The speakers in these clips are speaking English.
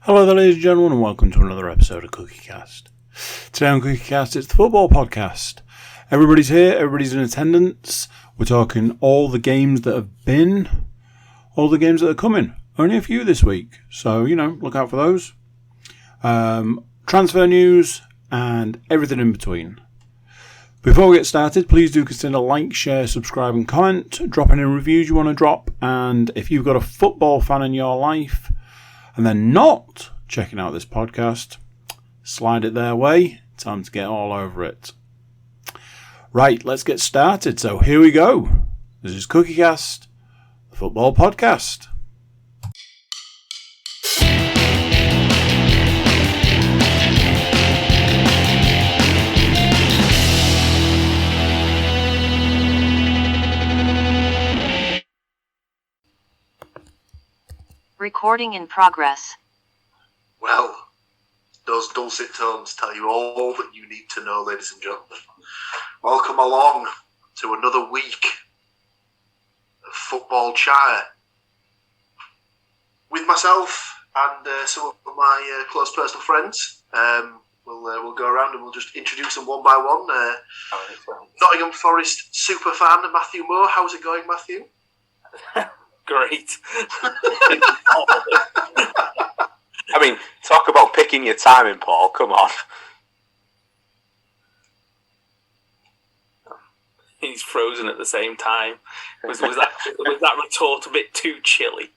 Hello there, ladies and gentlemen, and welcome to another episode of CookieCast. Today on CookieCast, it's the football podcast. Everybody's here, everybody's in attendance. We're talking all the games that have been, all the games that are coming. Only a few this week, so, look out for those. Transfer news, and everything in between. Before we get started, please do consider like, share, subscribe and comment. Drop any reviews you want to drop, and if you've got a football fan in your life and they're not checking out this podcast, slide it their way. Time to get all over it. Right, let's get started. So here we go. This is CookieCast, the football podcast. Recording in progress. Well, those dulcet tones tell you all that you need to know, ladies and gentlemen. Welcome along to another week of football chatter with myself and some of my close personal friends. We'll go around and we'll just introduce them one by one. Nottingham Forest super fan Matthew Moore. How's it going, Matthew? Great. I mean, talk about picking your timing, Paul. Come on. He's frozen at the same time. Was that retort a bit too chilly?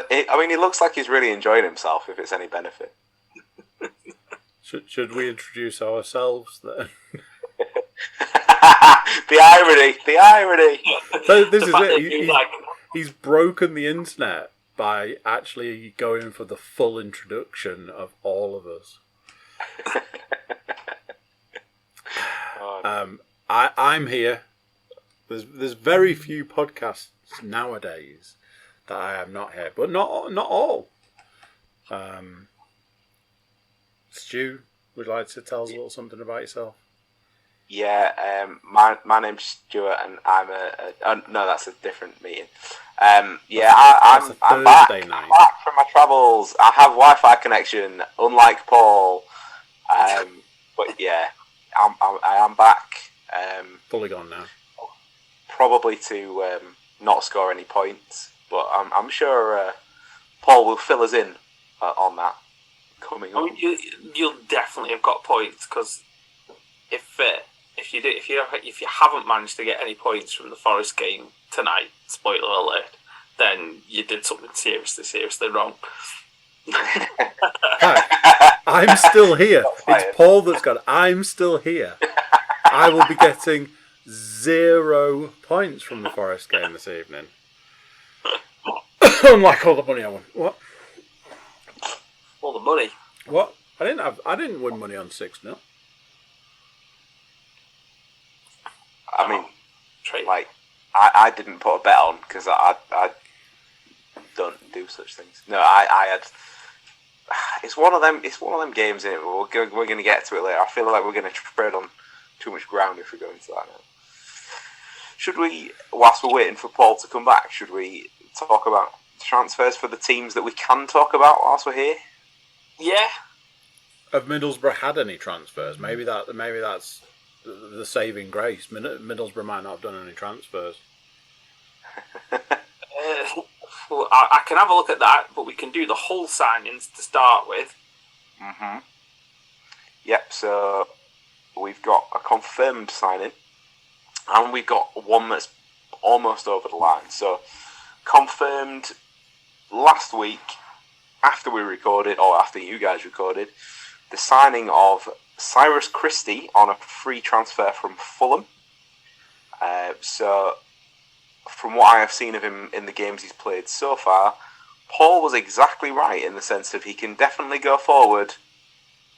He looks like he's really enjoying himself, if it's any benefit. Should we introduce ourselves then? The irony. So this is it. He's broken the internet by actually going for the full introduction of all of us. I'm here. There's very few podcasts nowadays that I am not here, but not all. Stu, would you like to tell us a little something about yourself? Yeah, my name's Stuart, and I'm no, that's a different meeting. I'm back from my travels. I have Wi-Fi connection, unlike Paul. But yeah, I am back. Fully gone now. Probably to not score any points, but I'm sure Paul will fill us in on that coming up. You'll definitely have got points, because if you haven't managed to get any points from the Forest game tonight, spoiler alert, then you did something seriously wrong. Hi, I'm still here. It's Paul that's got I'm still here. I will be getting 0 points from the Forest game this evening. Unlike all the money I won. What? All the money? What? I didn't win money on 6-0. I mean, I didn't put a bet on because I don't do such things. No, I had. It's one of them games. In it. We're going to get to it later. I feel like we're going to tread on too much ground if we go into that now. Should we, whilst we're waiting for Paul to come back, should we talk about transfers for the teams that we can talk about whilst we're here? Yeah. Have Middlesbrough had any transfers? Maybe that's the saving grace. Middlesbrough might not have done any transfers. Well, I can have a look at that, but we can do the whole signings to start with. Mm-hmm. Yep, so we've got a confirmed signing, and we've got one that's almost over the line. So, confirmed last week, after we recorded, or after you guys recorded, the signing of Cyrus Christie on a free transfer from Fulham. So, from what I have seen of him in the games he's played so far, Paul was exactly right in the sense that he can definitely go forward,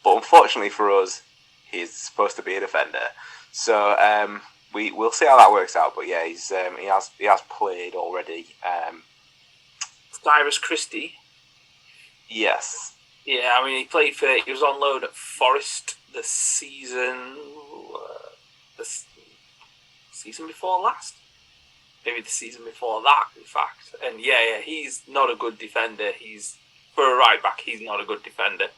but unfortunately for us, he's supposed to be a defender. So we'll see how that works out. But yeah, he has played already. Cyrus Christie. Yes. Yeah, I mean he was on loan at Forest the season before last. maybe the season before that, in fact. And yeah, he's not a good defender. For a right back, he's not a good defender.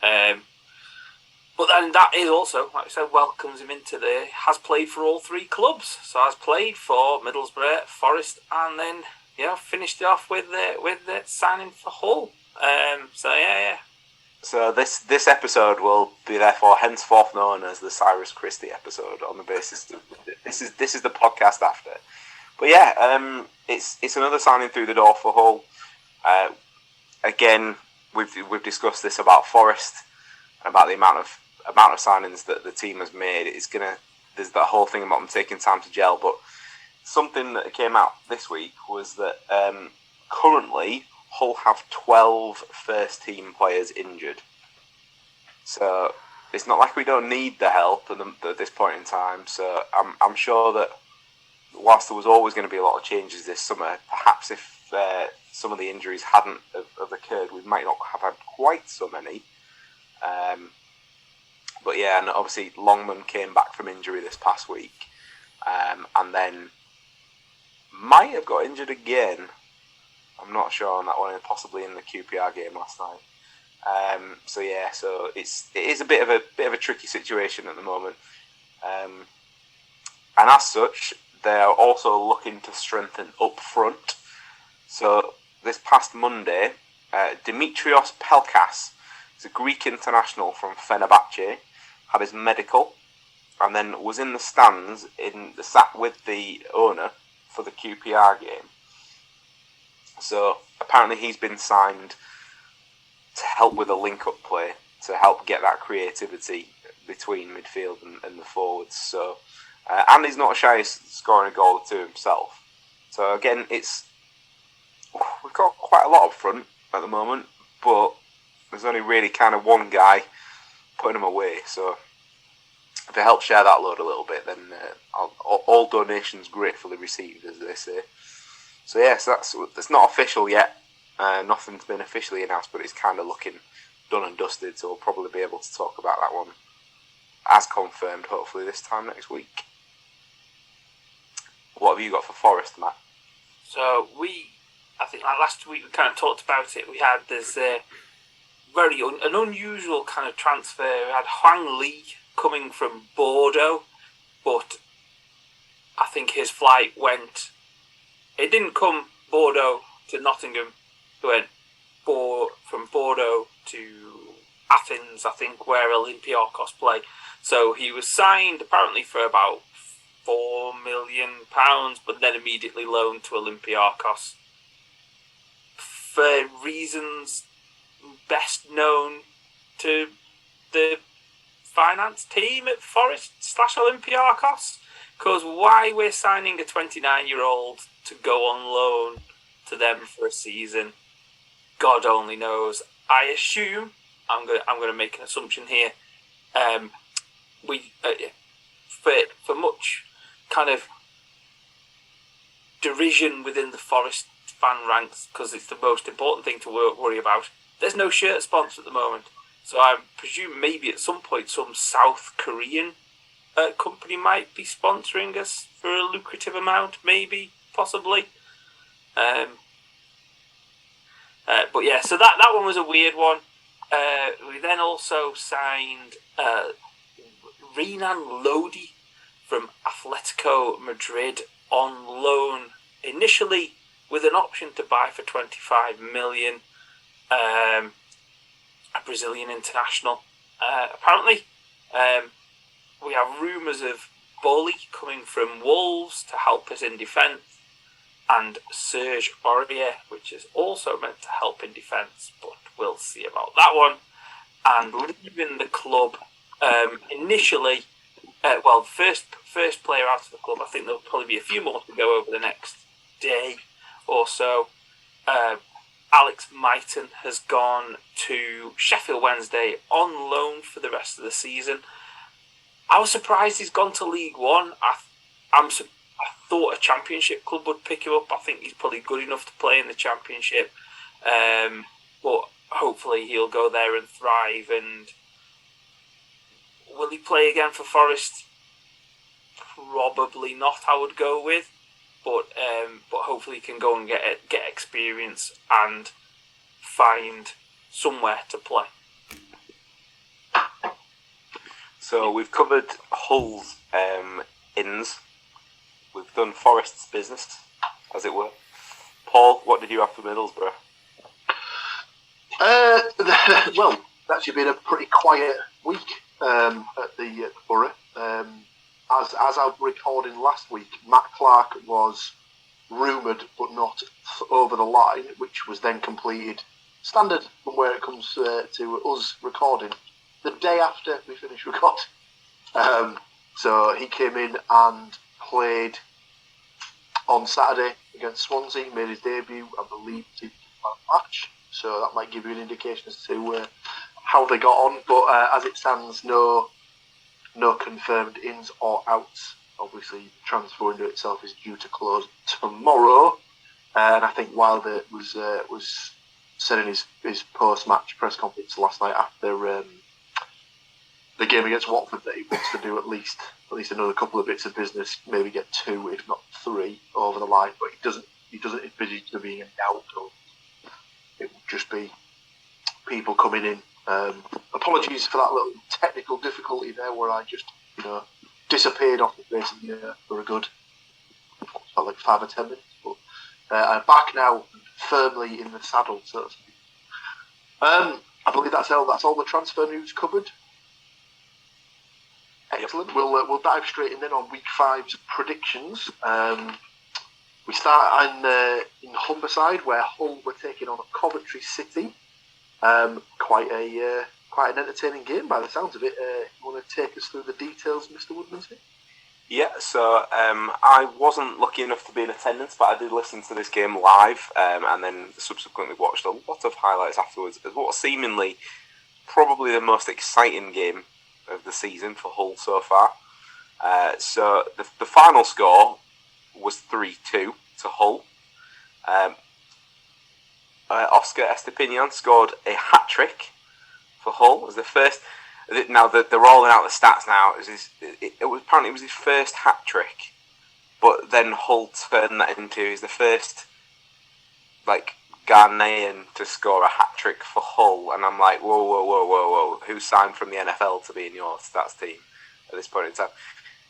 But then that is also, like I said, welcomes him has played for all three clubs. So has played for Middlesbrough, Forest, and then finished it off with the signing for Hull. So yeah. So this episode will be therefore henceforth known as the Cyrus Christie episode on the basis that this is the podcast after. But yeah, it's another signing through the door for Hull. Again, we've discussed this about Forest, about the amount of signings that the team has made. There's that whole thing about them taking time to gel. But something that came out this week was that currently Hull have 12 first team players injured. So it's not like we don't need the help at this point in time. So I'm sure that whilst there was always going to be a lot of changes this summer, perhaps if some of the injuries hadn't have occurred, we might not have had quite so many. But yeah, and obviously Longman came back from injury this past week, and then might have got injured again. I'm not sure on that one, possibly in the QPR game last night. So it is a bit of a tricky situation at the moment, and as such, they are also looking to strengthen up front. So this past Monday, Dimitrios Pelkas, is a Greek international from Fenerbahce, had his medical, and then was in the stands sat with the owner for the QPR game. So apparently he's been signed to help with a link-up play, to help get that creativity between midfield and the forwards. So and he's not shy of scoring a goal or two himself. So again, we've got quite a lot up front at the moment, but there's only really kind of one guy putting them away. So if it helps share that load a little bit, then all donations gratefully received, as they say. So yeah, so it's not official yet. Nothing's been officially announced, but it's kind of looking done and dusted. So we'll probably be able to talk about that one as confirmed, hopefully this time next week. What have you got for Forest, Matt? So I think last week we kind of talked about it. We had this an unusual kind of transfer. We had Huang Li coming from Bordeaux, but I think his flight went. It didn't come Bordeaux to Nottingham. It went from Bordeaux to Athens, I think, where Olympiacos play. So he was signed apparently for about £4 million, but then immediately loaned to Olympiacos for reasons best known to the finance team at Forest / Olympiacos. Because why we're signing a 29-year-old to go on loan to them for a season, God only knows. I assume, I'm going to make an assumption here, for much kind of derision within the Forest fan ranks, because it's the most important thing to worry about, there's no shirt sponsor at the moment. So I presume maybe at some point some South Korean company might be sponsoring us for a lucrative amount, maybe, possibly. But yeah, so that one was a weird one. We then also signed Renan Lodi from Atletico Madrid on loan, initially with an option to buy for 25 million. A Brazilian international. Apparently, we have rumours of Bolly coming from Wolves to help us in defence, and Serge Aurier, which is also meant to help in defence, but we'll see about that one. And leaving the club initially, first player out of the club, I think there'll probably be a few more to go over the next day or so. Alex Mighton has gone to Sheffield Wednesday on loan for the rest of the season. I was surprised he's gone to League One. I thought a Championship club would pick him up. I think he's probably good enough to play in the Championship. But hopefully he'll go there and thrive. And will he play again for Forest? Probably not, I would go with. but hopefully he can go and get experience and find somewhere to play. So we've covered Hull's ins. We've done Forest's business, as it were. Paul, what did you have for Middlesbrough? Well, it's actually been a pretty quiet week at the Borough. As I'm recording last week, MacLeod was rumoured but not over the line, which was then completed, standard from where it comes to us recording, the day after we finished recording. So he came in and played on Saturday against Swansea, made his debut, I believe, in the match. So that might give you an indication as to how they got on. But as it stands, no confirmed ins or outs. Obviously, the transfer window itself is due to close tomorrow. And I think Wilder was said in his post-match press conference last night after the game against Watford that he wants to do at least another couple of bits of business, maybe get 2, if not 3, over the line. But he doesn't envisage there being any doubt. It would just be people coming in. Apologies for that little technical difficulty there, where I just disappeared off the face of the earth for a good, felt like 5 or 10 minutes. But I'm back now, firmly in the saddle, so to speak. I believe that's all the transfer news covered. Excellent. We'll dive straight in then on week 5's predictions. We start in Humberside, where Hull were taking on Coventry City. Quite an entertaining game by the sounds of it. You want to take us through the details, Mr. Woodmansey? Yeah, so I wasn't lucky enough to be in attendance, but I did listen to this game live and then subsequently watched a lot of highlights afterwards as what seemingly probably the most exciting game of the season for Hull so far. So the final score was 3-2 to Hull. Oscar Estepinian scored a hat-trick for Hull. It was the first. Now they're rolling out the stats now. Apparently it was his first hat-trick, but then Hull turned that into he's the first Ghanaian to score a hat-trick for Hull, and I'm like, whoa, who signed from the NFL to be in your stats team at this point in time?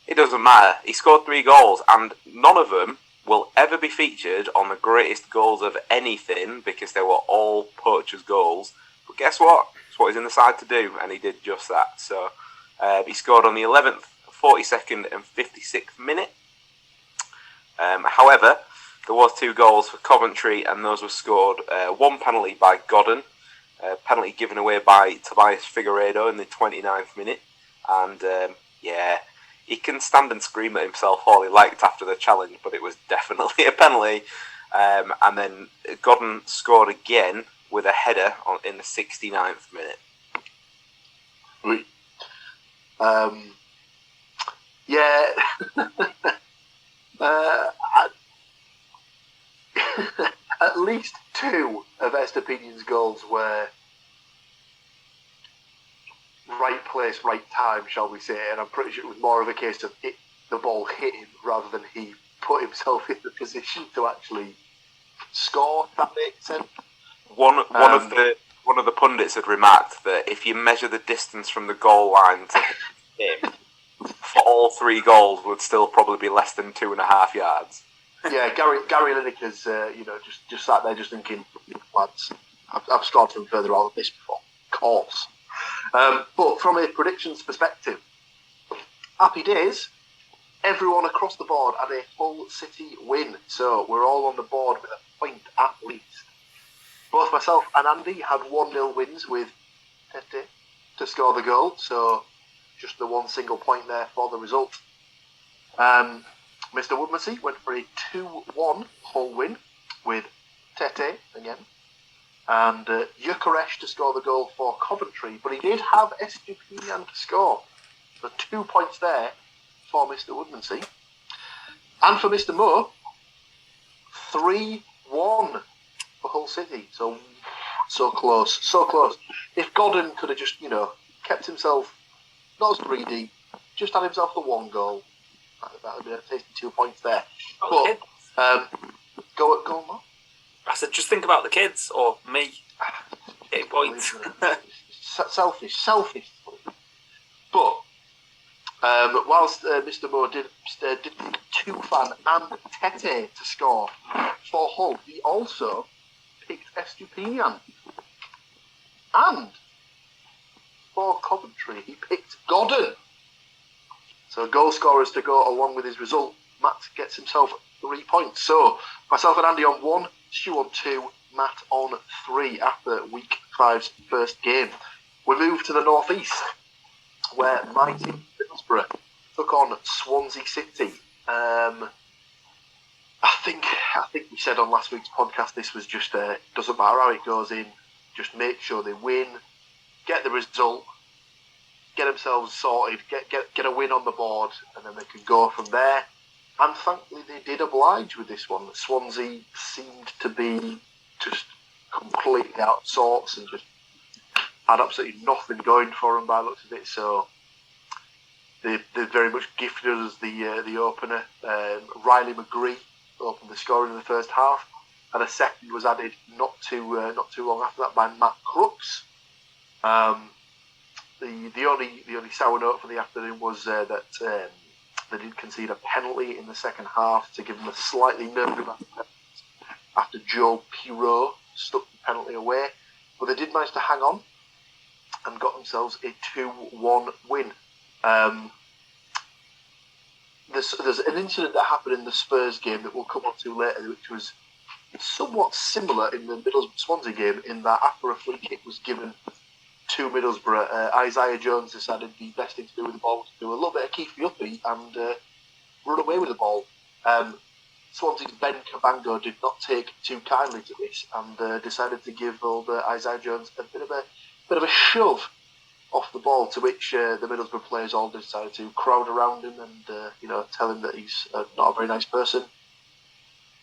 It doesn't matter. He scored 3 goals, and none of them will ever be featured on the greatest goals of anything because they were all poachers' goals. But guess what? It's what he's in the side to do, and he did just that. So he scored on the 11th, 42nd and 56th minute. However, there was 2 goals for Coventry, and those were scored. One penalty by Godden, penalty given away by Tobias Figueiredo in the 29th minute. And he can stand and scream at himself all he liked after the challenge, but it was definitely a penalty. And then Godden scored again with a header in the 69th minute. At least 2 of Estepinian's goals were right place, right time, shall we say, and I'm pretty sure it was more of a case of the ball hit him rather than he put himself in the position to actually score, if that makes sense. One of the pundits had remarked that if you measure the distance from the goal line to him, for all 3 goals would still probably be less than 2.5 yards. Yeah, Gary Lineker's just sat there just thinking, lads, I've scored from further out of this before, of course. But from a predictions perspective, happy days. Everyone across the board had a Hull City win, so we're all on the board with a point at least. Both myself and Andy had 1-0 wins with Tete to score the goal, so just the 1 single point there for the result. Mr. Woodmansey went for a 2-1 Hull win with Tete again. And Gyökeres to score the goal for Coventry, but he did have Estepinian to score. So 2 points there for Mr. Woodmansey. And for Mr. Moore, 3-1 for Hull City. So close, so close. If Godden could have just, kept himself not as greedy, just had himself the 1 goal, that would be a tasty 2 points there. Okay. Go on, Matt. I said, just think about the kids or me. 8 points. Selfish. But whilst Mr. Moore did pick Tufan and Tete to score for Hull, he also picked Estupinian. And for Coventry, he picked Godden. So goal scorers to go along with his result. Matt gets himself 3 points. So myself and Andy on 1, Stu on 2, Matt on 3 after week 5's first game. We move to the northeast, where mighty Middlesbrough took on Swansea City. I think we said on last week's podcast this was just doesn't matter how it goes in, just make sure they win, get the result, get themselves sorted, get a win on the board, and then they can go from there. And thankfully they did oblige with this one. Swansea seemed to be just completely out of sorts and just had absolutely nothing going for them by the looks of it. So they very much gifted us the opener. Riley McGree opened the scoring in the first half, and a second was added not too long after that by Matt Crooks. The only sour note for the afternoon was that they did concede a penalty in the second half to give them a slightly nervous after Joe Pirot stuck the penalty away, but they did manage to hang on and got themselves a 2-1 win. There's an incident that happened in the Spurs game that we'll come on to later, which was somewhat similar in the Middlesbrough-Swansea game, in that after a free kick was given to Middlesbrough, Isaiah Jones decided the best thing to do with the ball was to do a little bit of keepy uppy and run away with the ball. Swansea's Ben Cabango did not take too kindly to this and decided to give old Isaiah Jones a bit of a shove off the ball, to which the Middlesbrough players all decided to crowd around him and tell him that he's not a very nice person,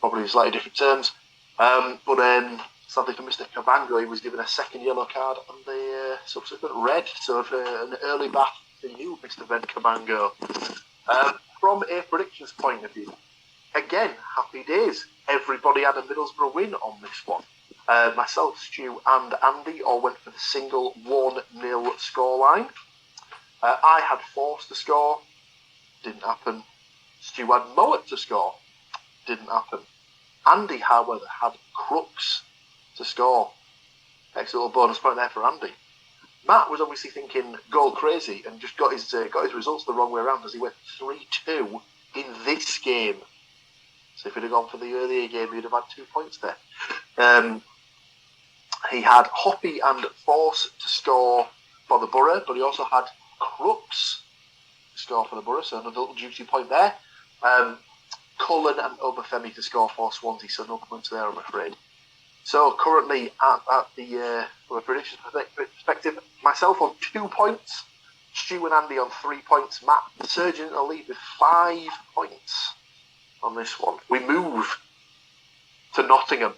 probably in slightly different terms. But sadly for Mr. Cabango, he was given a second yellow card and a subsequent red. So an early bath for you, Mr. Ben Cabango. From a predictions point of view, again, happy days. Everybody had a Middlesbrough win on this one. Myself, Stu and Andy all went for the single 1-0 scoreline. I had Force to score. Didn't happen. Stu had Mowat to score. Didn't happen. Andy, however, had Crooks to score. Extra little bonus point there for Andy. Matt was obviously thinking goal crazy and just got his results the wrong way around, as he went 3-2 in this game. So if he'd have gone for the earlier game, he'd have had 2 points there. He had Hoppy and Force to score for the Borough, but he also had Crooks to score for the Borough, so another little juicy point there. Cullen and Obafemi to score for Swansea, so no points there, I'm afraid. So currently at the from a prediction perspective, myself on 2 points, Stu and Andy on 3 points, Matt surging in the lead with 5 points on this one. We move to Nottingham.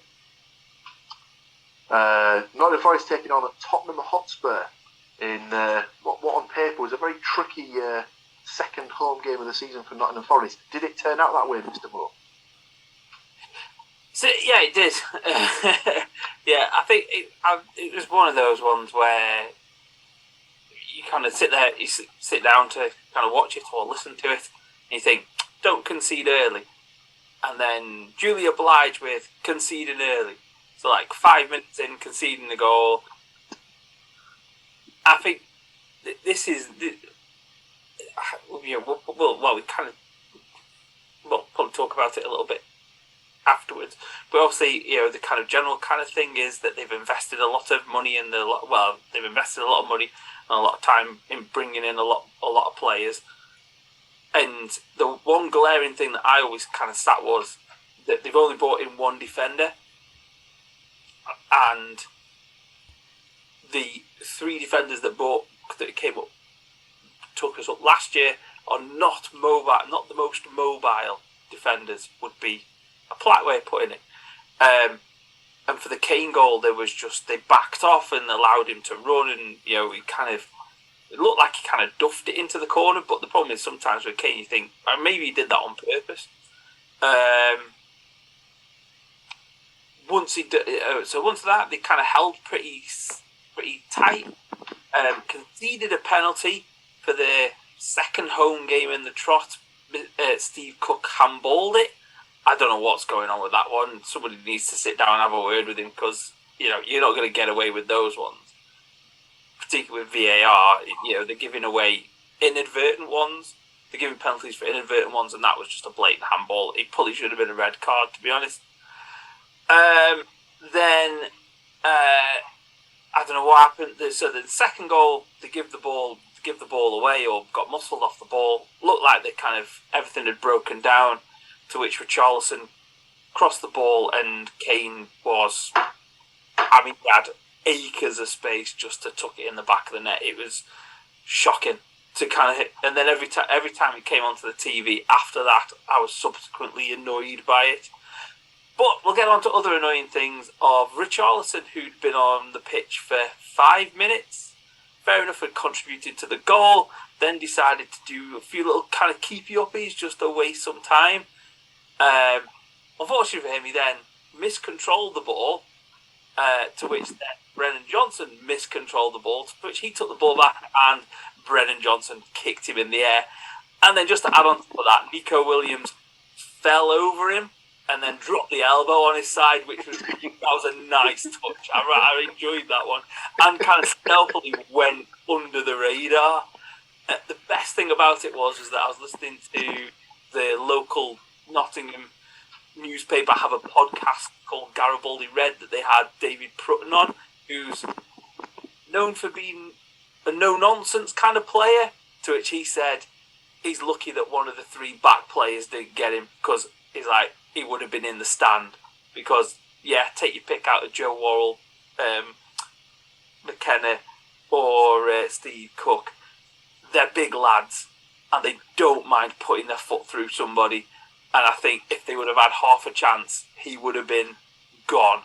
Nottingham Forest taking on Tottenham Hotspur in what on paper was a very tricky second home game of the season for Nottingham Forest. Did it turn out that way, Mr. Moore? So, yeah, it did. Yeah, I think it was one of those ones where you kind of sit down to kind of watch it or listen to it, and you think, don't concede early. And then duly obliged with conceding early. So, like 5 minutes in, conceding the goal. I think this is... we kind of... We'll probably talk about it a little bit afterwards, but obviously, the kind of general kind of thing is that they've invested a lot of money in they've invested a lot of money and a lot of time in bringing in a lot of players. And the one glaring thing that I always kind of sat was that they've only brought in one defender, and the 3 defenders that came up, took us up last year are not mobile, not the most mobile defenders would be a polite way of putting it. And for the Kane goal, they backed off and allowed him to run, and it looked like he kind of duffed it into the corner. But the problem is sometimes with Kane, you think maybe he did that on purpose. once that they kind of held pretty tight. Conceded a penalty for the second home game in the trot. Steve Cook handballed it. I don't know what's going on with that one. Somebody needs to sit down and have a word with him, because you're not going to get away with those ones, particularly with VAR. They're giving away inadvertent ones. They're giving penalties for inadvertent ones, and that was just a blatant handball. It probably should have been a red card, to be honest. Then I don't know what happened. So the second goal, they give the ball away, or got muscled off the ball. Looked like they kind of everything had broken down. To which Richarlison crossed the ball, and Kane was, he had acres of space just to tuck it in the back of the net. It was shocking to kind of hit. And then every time it came onto the TV after that, I was subsequently annoyed by it. But we'll get on to other annoying things of Richarlison, who'd been on the pitch for 5 minutes. Fair enough, had contributed to the goal, then decided to do a few little kind of keepy-uppies just to waste some time. Unfortunately for him, he then miscontrolled the ball, to which then Brennan Johnson miscontrolled the ball, to which he took the ball back and Brennan Johnson kicked him in the air. And then just to add on to that, Nico Williams fell over him and then dropped the elbow on his side, that was a nice touch. I enjoyed that one. And kind of stealthily went under the radar. The best thing about it was that I was listening to the local Nottingham newspaper have a podcast called Garibaldi Red that they had David Prutton on, who's known for being a no-nonsense kind of player, to which he said he's lucky that one of the 3 back players didn't get him, because he's like, he would have been in the stand, because, take your pick out of Joe Worrell, McKenna or Steve Cook. They're big lads, and they don't mind putting their foot through somebody. And I think if they would have had half a chance, he would have been gone.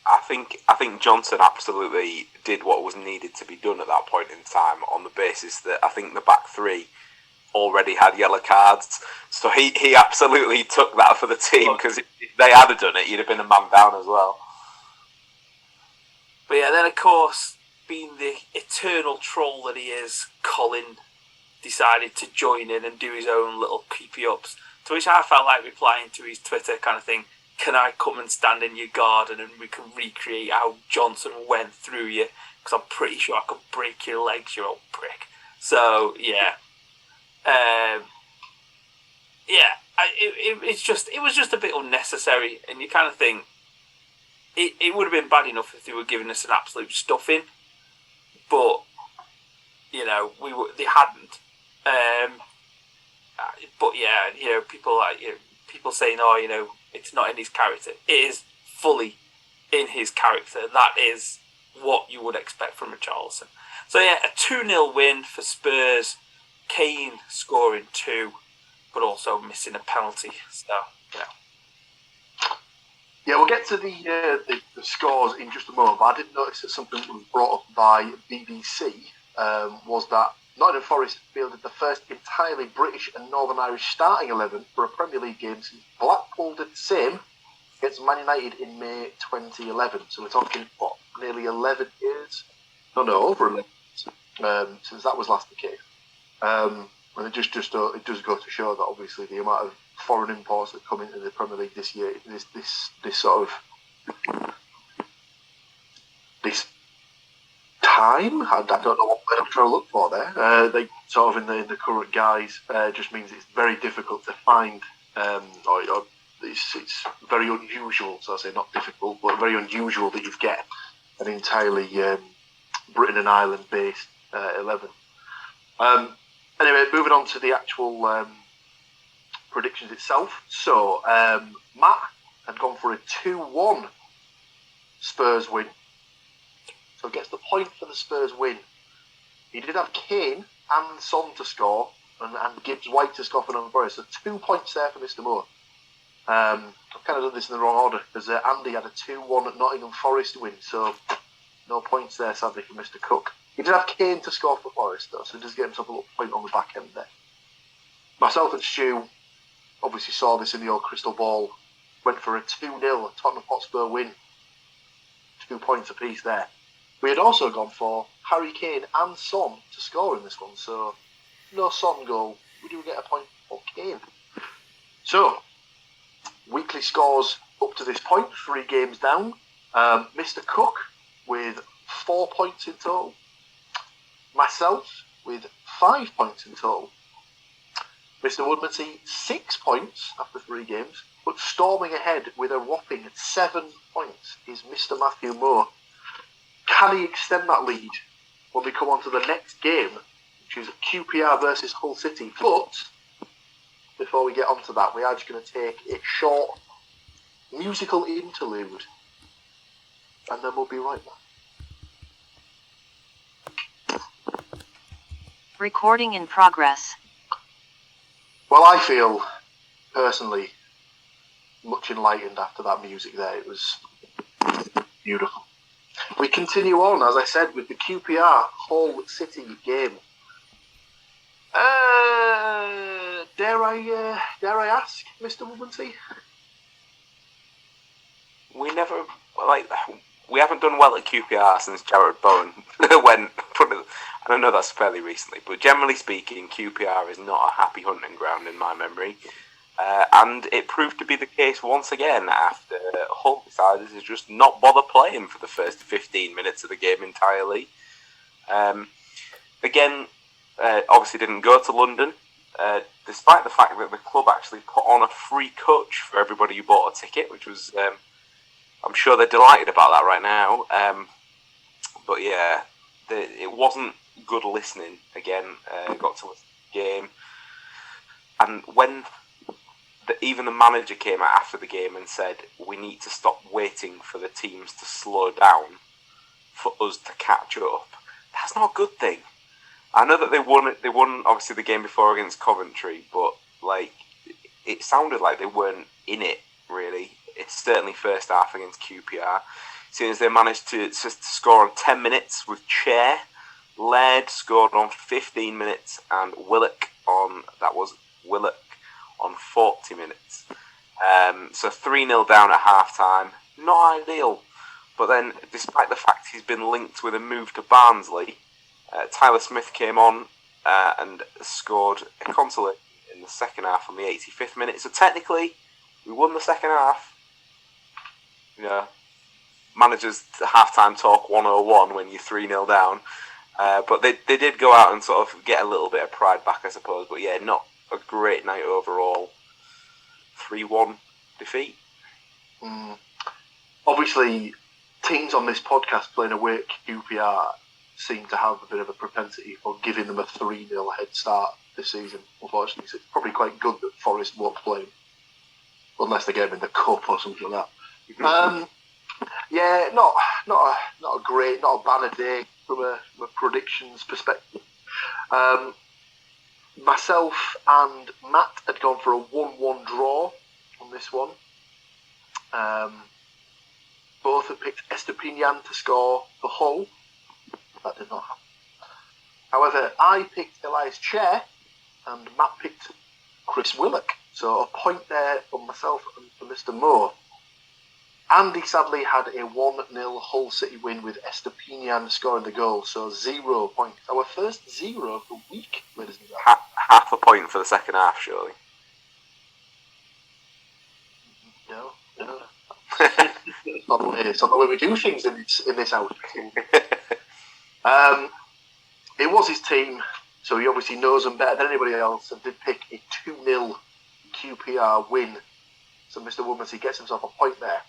I think Johnson absolutely did what was needed to be done at that point in time, on the basis that I think the back 3 already had yellow cards. So he absolutely took that for the team, because if they had done it, you'd have been a man down as well. But then of course, being the eternal troll that he is, Colin decided to join in and do his own little creepy-ups. To which I felt like replying to his Twitter kind of thing, can I come and stand in your garden and we can recreate how Johnson went through you? Because I'm pretty sure I could break your legs, you old prick. So, it was just a bit unnecessary. And you kind of think, it would have been bad enough if they were giving us an absolute stuffing. But, they hadn't. But people saying, it's not in his character. It is fully in his character. That is what you would expect from Richarlison. So a 2-0 win for Spurs. Kane scoring 2, but also missing a penalty. So, Yeah, we'll get to the scores in just a moment, but I did notice that something that was brought up by BBC was that Nottingham Forest fielded the first entirely British and Northern Irish starting 11 for a Premier League game since Blackpool did the same against Man United in May 2011. So we're talking, nearly 11 years? No, over 11 years since that was last the case. And it does go to show that obviously the amount of foreign imports that come into the Premier League this year, this sort of this time, I don't know what word I'm trying to look for there. They sort of in the current guise just means it's very difficult to find, or it's very unusual. So I say not difficult, but very unusual that you get an entirely Britain and Ireland based 11. Anyway, moving on to the actual predictions itself. So Matt had gone for a 2-1 Spurs win. So gets the point for the Spurs win. He did have Kane and Son to score, and Gibbs White to score for Nottingham Forest. So 2 points there for Mr. Moore. I've kind of done this in the wrong order, because Andy had a 2-1 at Nottingham Forest win, so no points there, sadly, for Mr. Cook. He did have Kane to score for Forest, though, so he does get himself a little point on the back end there. Myself and Stu obviously saw this in the old crystal ball went for a 2-0 Tottenham Hotspur win. 2 points apiece there. We had also gone for Harry Kane and Son to score in this one, so no Son goal. We do get a point for Kane. So, weekly scores up to this point, 3 games down. Mr. Cook with 4 points in total. Myself with 5 points in total. Mr. Woodmansey, 6 points after 3 games, but storming ahead with a whopping 7 points is Mr. Matthew Moore. Can he extend that lead when we come on to the next game, which is QPR versus Hull City? But before we get on to that, we are just going to take a short musical interlude, and then we'll be right back. Recording in progress. Well, I feel, personally, much enlightened after that music there. It was beautiful. We continue on, as I said, with the QPR Hull City game. Dare I ask, Mr. Woodmansey? We haven't done well at QPR since Jared Bowen went. And I know that's fairly recently, but generally speaking, QPR is not a happy hunting ground in my memory. And it proved to be the case once again after Hull decided to just not bother playing for the first 15 minutes of the game entirely. Obviously didn't go to London, despite the fact that the club actually put on a free coach for everybody who bought a ticket, which was, I'm sure they're delighted about that right now. But yeah, it wasn't good listening again. Got to listen to the game. And when even the manager came out after the game and said, we need to stop waiting for the teams to slow down for us to catch up, that's not a good thing. I know that they won obviously the game before against Coventry, but it sounded like they weren't in it really. It's certainly first half against QPR. Seeing as they managed to score on 10 minutes with Chair, Laird scored on 15 minutes, and Willock on 40 minutes. So 3-0 down at half time. Not ideal. But then, despite the fact he's been linked with a move to Barnsley, Tyler Smith came on and scored a consolation in the second half on the 85th minute. So technically, we won the second half. You know, managers half-time talk 101 when you're 3-0 down. But they did go out and sort of get a little bit of pride back, I suppose. But yeah, not a great night overall. 3-1 defeat. Obviously, teams on this podcast playing away at QPR seem to have a bit of a propensity for giving them a 3-0 head start this season, unfortunately. So it's probably quite good that Forest won't play them, unless they get them in the cup or something like that. Yeah, not a banner day from a predictions perspective. Myself and Matt had gone for a 1-1 draw on this one. Both had picked Estepinian to score for Hull. That did not happen. However, I picked Elias Chair and Matt picked Chris Willock. So a point there for myself and for Mr. Moore. Andy sadly had a 1-0 Hull City win with Estepinian scoring the goal, so 0 points. Our first 0 of the week, ladies and gentlemen. Half a point for the second half, surely. No. It's not the way we do things in this house. It was his team, so he obviously knows them better than anybody else, and did pick a 2-0 QPR win. So Mr. Woodmansey gets himself a point there.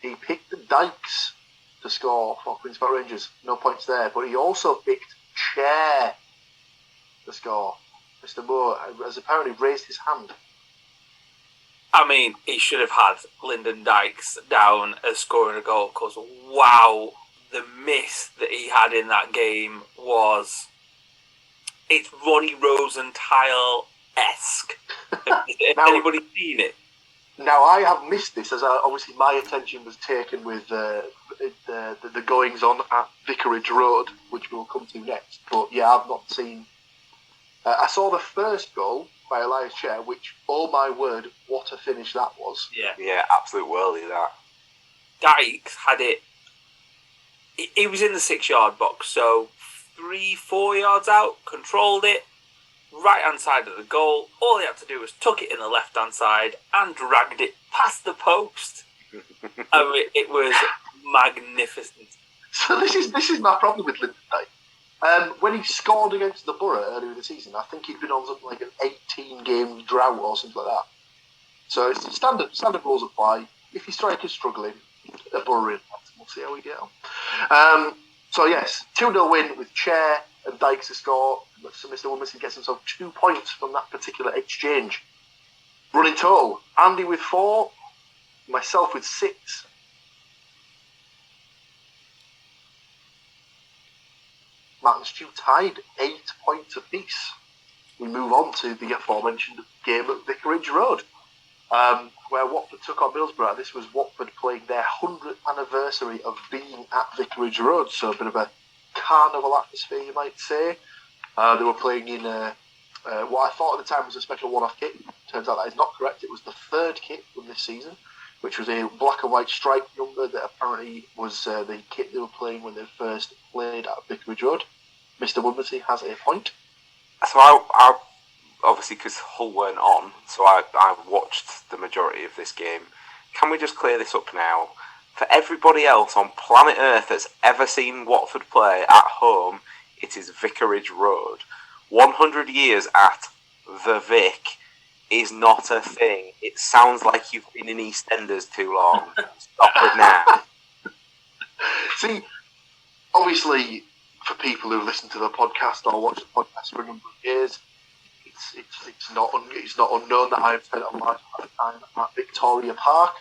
He picked the Dykes to score for Queen's Park Rangers. No points there. But he also picked Chair to score. Mr. Moore has apparently raised his hand. I mean, he should have had Lyndon Dykes down as scoring a goal, because wow, the miss that he had in that game was... It's Ronnie Rosenthal-esque. Has anybody seen it? Now, I have missed this, as obviously my attention was taken with the goings-on at Vicarage Road, which we'll come to next. But yeah, I've not seen... I saw the first goal, by Elias Chair, which, oh my word, what a finish that was. Yeah, absolute whirly, that. Dykes had it. He was in the 6-yard box, so 3-4 yards out, controlled it, right hand side of the goal. All he had to do was tuck it in the left hand side and dragged it past the post. I mean, it was magnificent. So this is my problem with Lyndon Dykes. When he scored against the Borough earlier in the season, I think he'd been on something like an 18-game drought or something like that. So it's standard rules apply. If your striker's struggling, a Borough in. We'll see how we get on. So yes, 2-0 win with Chair and Dykes to score. So Mr. Woodmansey gets himself 2 points from that particular exchange. Running total, Andy with 4, myself with 6. Matt and Stu tied 8 points apiece. We move on to the aforementioned game at Vicarage Road, where Watford took on Middlesbrough. This was Watford playing their 100th anniversary of being at Vicarage Road, so a bit of a carnival atmosphere, you might say. They were playing in what I thought at the time was a special one-off kit. Turns out that is not correct. It was the 3rd kit from this season, which was a black and white striped number that apparently was the kit they were playing when they first played at Vicarage Road. Mr. Woodmansey has a point. So I obviously, because Hull weren't on, so I watched the majority of this game. Can we just clear this up now? For everybody else on planet Earth that's ever seen Watford play at home, it is Vicarage Road. 100 years at the Vic is not a thing. It sounds like you've been in EastEnders too long. Stop it now. See, obviously, for people who listen to the podcast or watch the podcast for a number of years, it's not unknown that I've spent a large amount of time at Victoria Park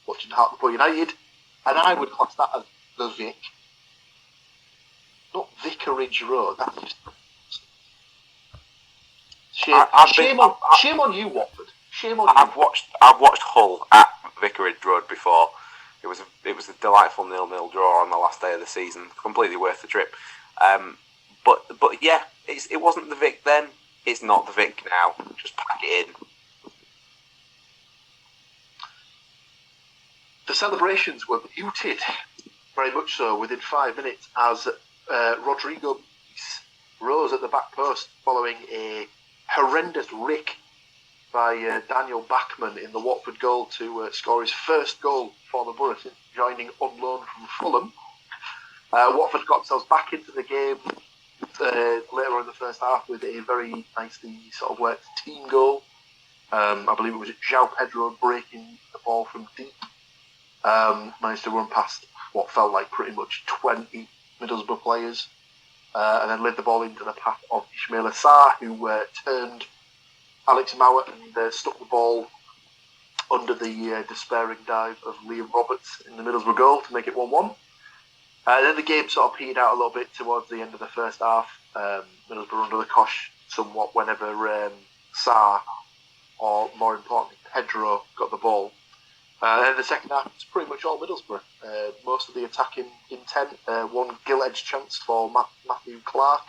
watching Hartlepool United, and I would class that as the Vic, not Vicarage Road. That's just shame on you, Watford. Shame on you. I've watched Hull at Vicarage Road before. It was a delightful 0-0 draw on the last day of the season. Completely worth the trip. But yeah, it wasn't the Vic then. It's not the Vic now. Just pack it in. The celebrations were muted, very much so, within 5 minutes, as Rodrigo rose at the back post following a horrendous rick by Daniel Bachmann in the Watford goal to score his first goal for the Borough since joining on loan from Fulham. Watford got themselves back into the game later on in the first half with a very nicely sort of worked team goal. I believe it was João Pedro breaking the ball from deep. Managed to run past what felt like pretty much 20 Middlesbrough players, and then led the ball into the path of Ismail Assar, who turned Alex Mowat and stuck the ball under the despairing dive of Liam Roberts in the Middlesbrough goal to make it 1-1. Then the game sort of petered out a little bit towards the end of the first half. Middlesbrough under the cosh somewhat whenever Sarr, or more importantly Pedro, got the ball. Then the second half was pretty much all Middlesbrough. Most of the attacking intent. One gill-edged chance for Matthew Clark,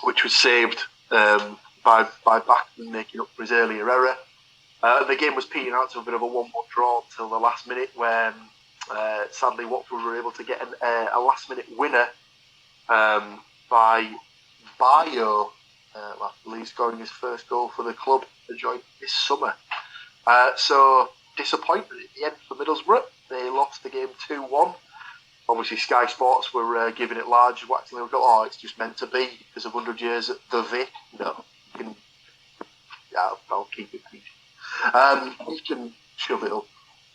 which was saved by Bachmann making up for his earlier error. The game was petering out to a bit of a 1-1 draw until the last minute when sadly Watford were able to get a last-minute winner by Bayo, I believe, scoring his first goal for the club to join this summer. So disappointment at the end for Middlesbrough. They lost the game 2-1. Obviously Sky Sports were giving it large, waxing lyrical. Oh, it's just meant to be because of 100 years at the Vic. No, I'll keep it PG. You can shove it up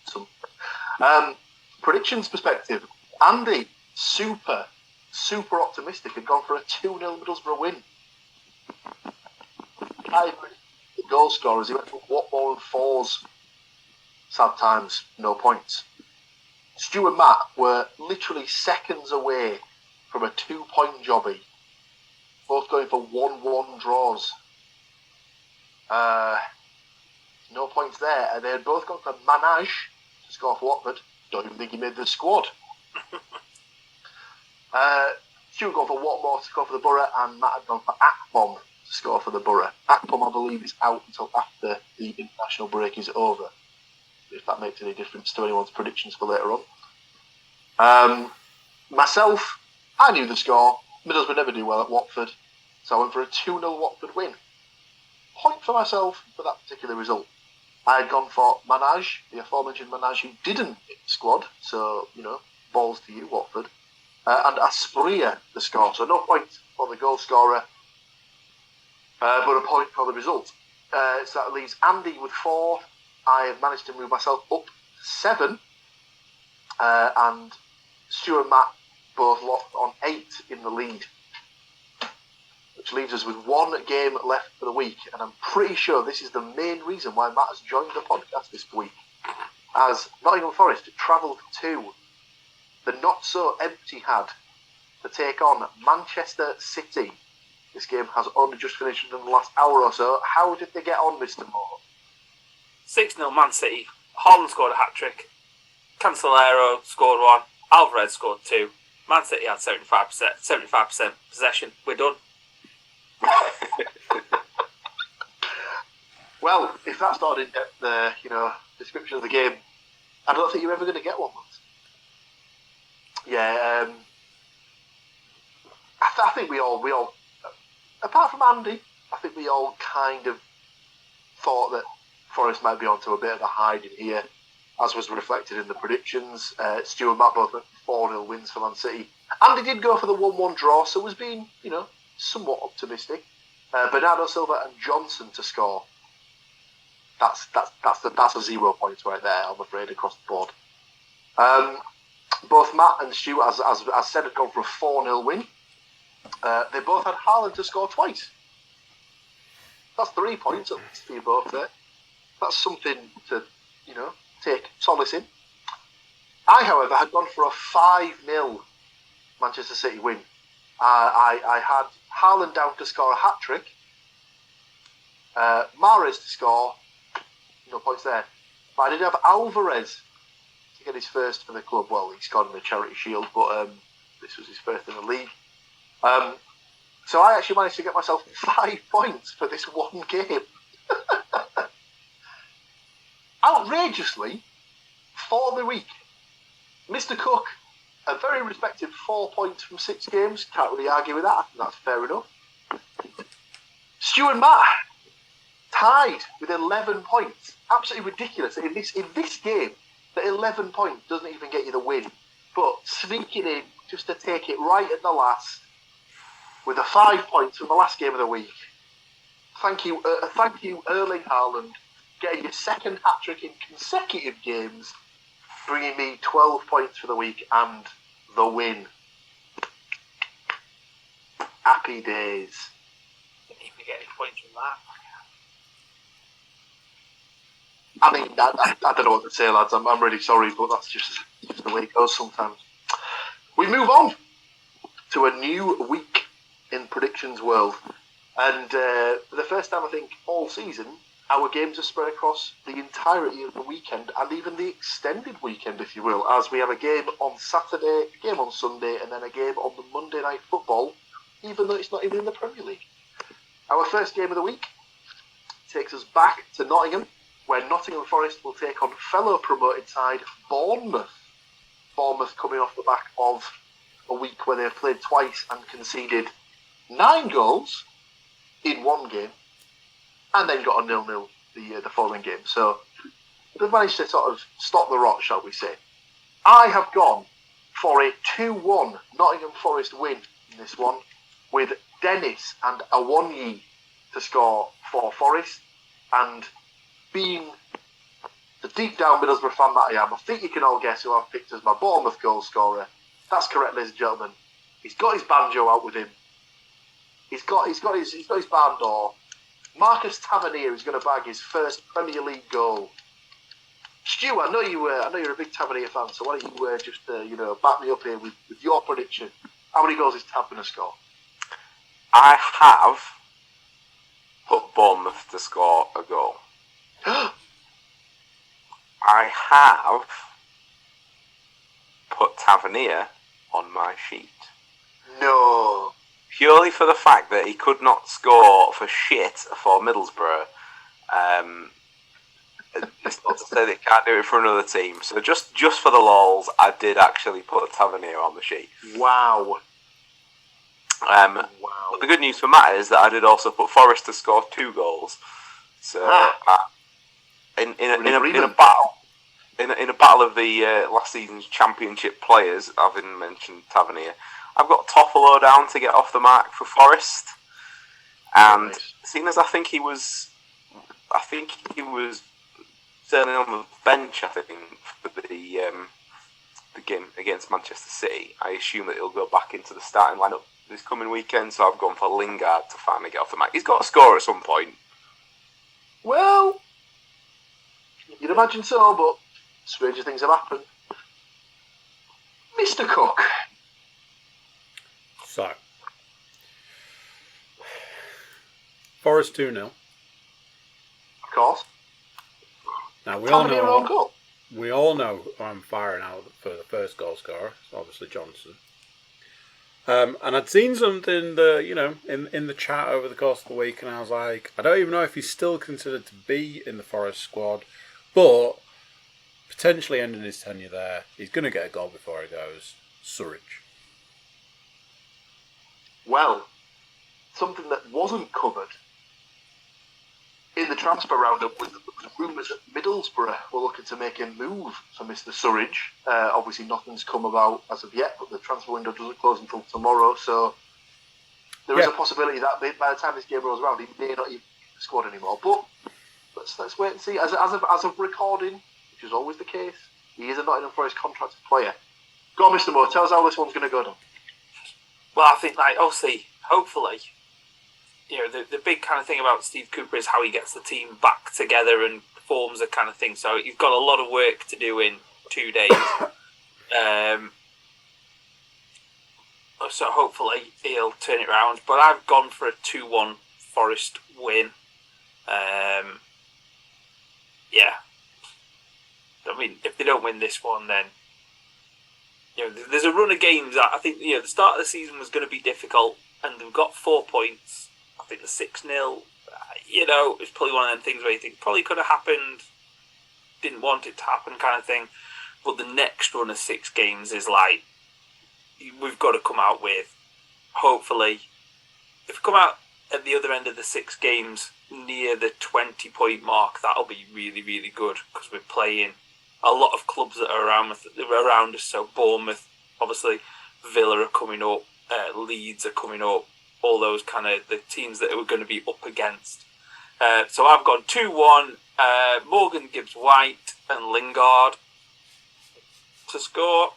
some. Predictions perspective, Andy, super optimistic, had gone for a 2-0 Middlesbrough win. The goal scorers, he went for Watmore and Fours. Sad times, no points. Stuart and Matt were literally seconds away from a 2-point jobby, both going for 1-1 draws. No points there, and they had both gone for Manage to score for Watford. Don't even think he made the squad. Stuart gone for Watmore to score for the Borough, and Matt had gone for Akpom to score for the Borough. Akpom, I believe, is out until after the international break is over, if that makes any difference to anyone's predictions for later on. Myself, I knew the score. Middlesbrough never do well at Watford, so I went for a 2-0 Watford win. Point for myself for that particular result. I had gone for Manaj, the aforementioned Manaj, who didn't hit the squad, so, balls to you, Watford. And Asprilla, the score. So no point for the goal scorer, but a point for the result. So that leaves Andy with 4. I have managed to move myself up to 7. And Stuart and Matt both locked on 8 in the lead, which leaves us with 1 game left for the week. And I'm pretty sure this is the main reason why Matt has joined the podcast this week, as Nottingham Forest travelled to the not-so-empty Had to take on Manchester City. This game has only just finished in the last hour or so. How did they get on, Mr. Moore? 6-0 Man City. Haaland scored a hat-trick. Cancelo scored 1. Alvarez scored 2. Man City had 75% possession. We're done. Well, if that's not an in-depth, description of the game, I don't think you're ever going to get one, Matt. Yeah, I think we all, apart from Andy, I think we all kind of thought that Forest might be onto a bit of a hide in here, as was reflected in the predictions. Stuart and Matt both went 4-0 wins for Man City. Andy did go for the 1-1 draw, so was being, somewhat optimistic. Bernardo Silva and Johnson to score. That's a 0 points right there, I'm afraid, across the board. Both Matt and Stuart, as said, had gone for a 4-0 win. They both had Haaland to score twice. That's 3 points at least for you both there. That's something to, take solace in. I, however, had gone for a 5-0 Manchester City win. I had Haaland down to score a hat-trick. Mahrez to score. No points there. But I did have Alvarez to get his first for the club. Well, he scored in the Charity Shield, but this was his first in the league. So I actually managed to get myself 5 points for this one game. Outrageously, for the week, Mr. Cook, a very respected 4 points from 6 games. Can't really argue with that. I think that's fair enough. Stuart and Matt tied with 11 points. Absolutely ridiculous. In this game, the 11 points doesn't even get you the win. But sneaking in just to take it right at the last with the 5 points from the last game of the week. Thank you, Erling Haaland, getting your second hat-trick in consecutive games, bringing me 12 points for the week and the win. Happy days. Didn't even get any points from that. I mean, I don't know what to say, lads. I'm really sorry, but that's just the way it goes sometimes. We move on to a new week in predictions world. And for the first time, I think, all season, our games are spread across the entirety of the weekend and even the extended weekend, if you will, as we have a game on Saturday, a game on Sunday, and then a game on the Monday Night Football, even though it's not even in the Premier League. Our first game of the week takes us back to Nottingham, where Nottingham Forest will take on fellow promoted side Bournemouth. Bournemouth coming off the back of a week where they've played twice and conceded 9 goals in one game, and then got a 0-0 the following game. So they've managed to sort of stop the rot, shall we say. I have gone for a 2-1 Nottingham Forest win in this one, with Dennis and Awonyi to score for Forest, and being the deep down Middlesbrough fan that I am, I think you can all guess who I've picked as my Bournemouth goal scorer. That's correct, ladies and gentlemen. He's got his banjo out with him. He's got his bandor. Marcus Tavernier is going to bag his first Premier League goal. Stu, I know you're a big Tavernier fan, so why don't you just back me up here with your prediction? How many goals is Tav going to score? I have put Bournemouth to score a goal. I have put Tavernier on my sheet. No. purely for the fact that he could not score for shit for Middlesbrough. It's not to say that he can't do it for another team. So just for the lols, I did actually put Tavernier on the sheet. Wow. But the good news for Matt is that I did also put Forrest to score 2 goals. So in a battle of the last season's championship players, having mentioned Tavernier, I've got Toffolo down to get off the mark for Forrest. And seeing as I think he was certainly on the bench, I think, for the game against Manchester City, I assume that he'll go back into the starting lineup this coming weekend, so I've gone for Lingard to finally get off the mark. He's got to score at some point. Well, you'd imagine so, but stranger things have happened. Mr. Cook. So, Forest 2-0. Of course. Now we all know who I'm firing out for the first goal scorer. It's obviously Johnson. And I'd seen something that, in the chat over the course of the week, and I was like, I don't even know if he's still considered to be in the Forest squad, but potentially ending his tenure there, he's going to get a goal before he goes. Surridge. Well, something that wasn't covered in the transfer roundup was the rumours that Middlesbrough were looking to make a move for Mr. Surridge. Obviously, nothing's come about as of yet, but the transfer window doesn't close until tomorrow, so there is a possibility that by the time this game rolls around, he may not even be in the squad anymore. But let's wait and see. As of recording, which is always the case, he is a Nottingham Forest contracted player. Go on, Mr. Moore, tell us how this one's going to go down. Well, I think, obviously, hopefully, the big kind of thing about Steve Cooper is how he gets the team back together and forms a kind of thing. So you've got a lot of work to do in 2 days. So hopefully he'll turn it around. But I've gone for a 2-1 Forest win. Yeah. I mean, if they don't win this one, then there's a run of games that I think the start of the season was going to be difficult, and they've got 4 points. I think the 6-0, it's probably one of them things where you think probably could have happened, didn't want it to happen kind of thing. But the next run of 6 games is like, we've got to come out with, hopefully, if we come out at the other end of the 6 games near the 20-point mark, that'll be really, really good, because we're playing a lot of clubs that are around us. So Bournemouth, obviously, Villa are coming up, Leeds are coming up, all those kind of the teams that we're going to be up against. So I've gone 2-1, Morgan Gibbs White and Lingard to score,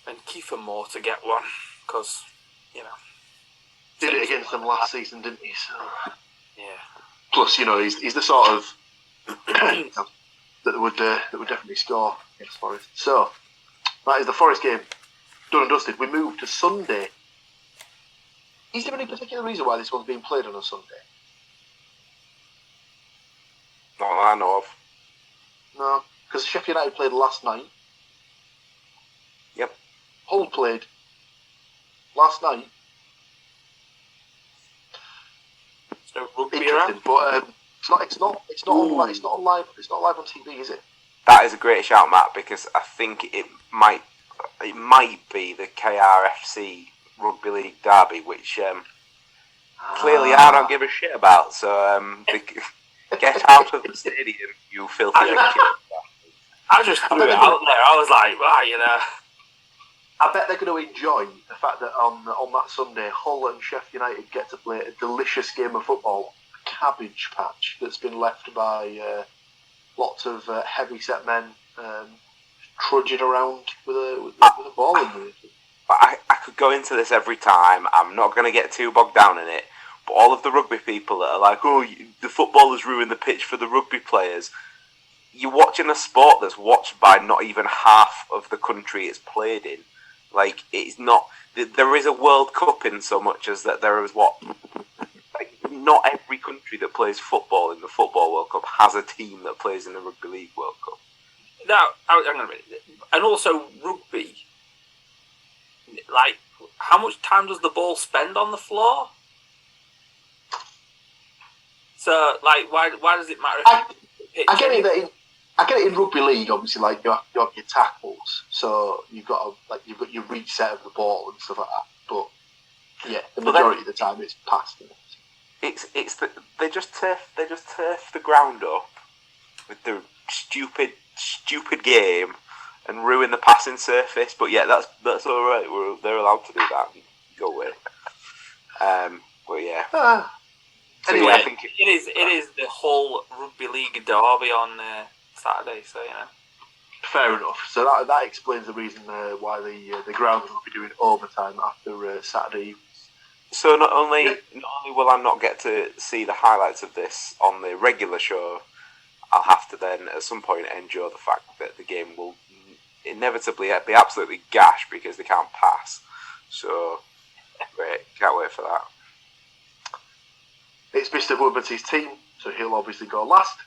and Kiefer Moore to get one, because, did it against them last season, didn't he? So yeah. Plus, he's the sort of that would definitely score against Forest. So that is the Forest game done and dusted. We move to Sunday. Is there any particular reason why this one's being played on a Sunday? Not that I know of. No, because Sheffield United played last night. Yep. Hull played last night. So rugby around, but it's not on live on TV, is it? That is a great shout, Matt, because I think it might be the KRFC Rugby League derby, which clearly I don't give a shit about. So get out of the stadium, you filthy kid. I just threw it out there. I was like, I bet they're going to enjoy the fact that on that Sunday, Hull and Sheffield United get to play a delicious game of football, a cabbage patch that's been left by lots of heavy-set men trudging around with a ball in the. I could go into this every time. I'm not going to get too bogged down in it. But all of the rugby people that are like, the footballers ruined the pitch for the rugby players. You're watching a sport that's watched by not even half of the country it's played in. Like, it's not. There is a World Cup in so much as that there is not every country that plays football in the Football World Cup has a team that plays in the Rugby League World Cup. Now, hang on a minute. And also rugby, like how much time does the ball spend on the floor? So, like, why does it matter? I get it that I get it in rugby league. Obviously, like you have your tackles, so you've got your reach set of the ball and stuff like that. But yeah, the majority of the time it's passed. They just turf the ground up with the stupid game and ruin the passing surface. But yeah, that's all right. They're allowed to do that. Go away. But yeah. Anyway, I think it is the whole rugby league derby on Saturday. So fair enough. So that explains the reason why the ground will be doing overtime after Saturday. So not only will I not get to see the highlights of this on the regular show, I'll have to then at some point endure the fact that the game will inevitably be absolutely gashed because they can't pass. So can't wait for that. It's Mr. Woodmansey's team, so he'll obviously go last.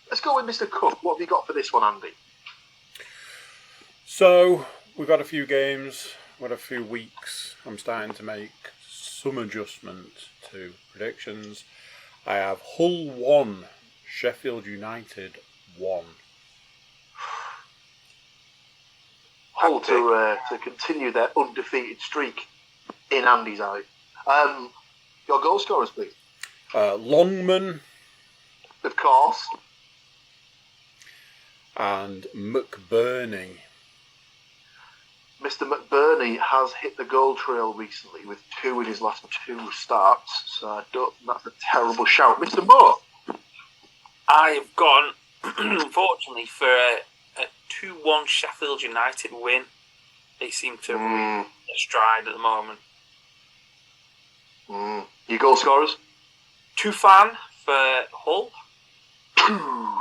Let's go with Mr. Cook. What have you got for this one, Andy? So, we've got a few games, we've got a few weeks. I'm starting to make some adjustment to predictions. I have Hull 1, Sheffield United 1. Hull to continue their undefeated streak in Andy's eye. Your goal scorers, please. Longman. Of course. And McBurney. Mr. McBurney has hit the goal trail recently with 2 in his last 2 starts, so I don't think that's a terrible shout. Mr. Moore? I've gone, unfortunately, for a 2-1 Sheffield United win. They seem to be stride at the moment. Your goal scorers? Tufan for Hull.